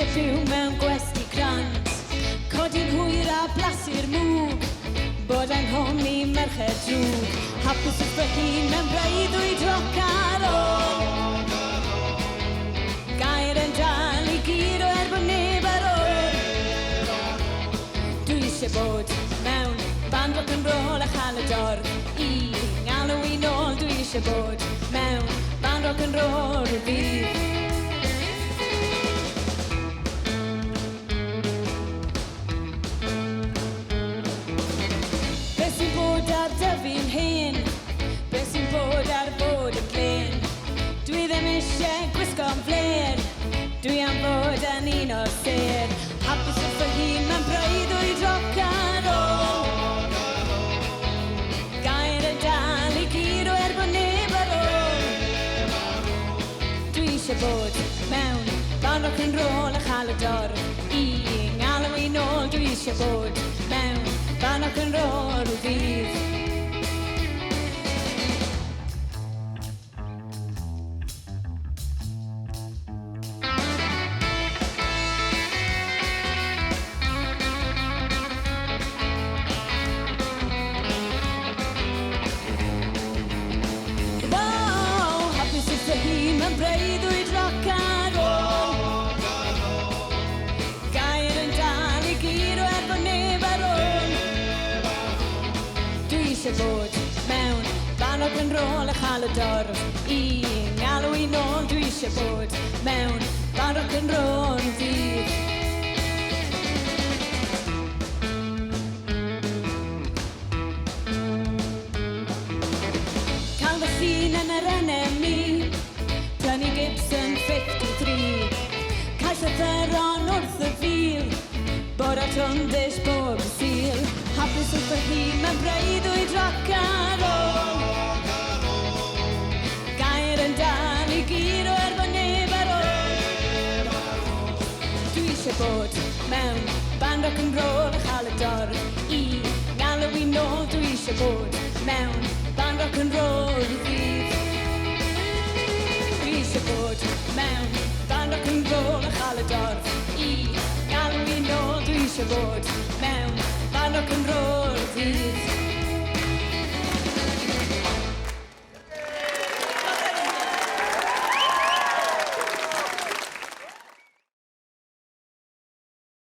eisiau byw mewn gwesti grant, codi'n hwyr a blasu'r mwg, bod ein hwmni merched drwg, hapus wrth fy hun mewn breuddwyd roc ar ôl. Gair yn dal i gyd o bod neb ar ôl. Dwi eisiau bod mewn band rock and roll a chael y dorf, i ngalw i nôl. Dwi eisiau bod mewn band rock and roll y fydd. Dyfu'n hyn, beth sy'n bod ar bod yn glyn. Dwi ddim eisiau gwisgo'n fler, dwi am fod yn un o'r sêr. Hapus wrth fy hun mewn breuddwyd roc ar ôl. Gair yn dal i gyd o bod neb ar ôl. Dwi eisiau bod mewn band rock and roll a chael y dorf, i ngalw i nôl. Dwi eisiau bod mewn band rock and roll y fydd. Breuddwyd roc ar ôl. Gair yn dal i gyd o bod neb ar ôl. Dwi eisiau bod mewn band rock and roll a chael y dorf, i ngalw i nôl. Dwi eisiau bod mewn band rock and roll y fydd. Cael fy llun yn yr enemi, Pwdin Gibson 53, cais y dderon wrth y fil, bod a trwndys bob yn sil. Hapus wrth fy hun mewn breuddwyd roc ar ôl. Gair yn dal i gyd o bod neb ar ôl. Dwi eisiau bod mewn band rock and roll a chael y dorf, i ngalw i nôl. Dwi eisiau bod mewn band rock and roll i fydd. Dwi eisiau bod mewn band rock and roll a chael y dorf, i galw i nôl. Dwi eisiau bod mewn band rock and roll y fydd.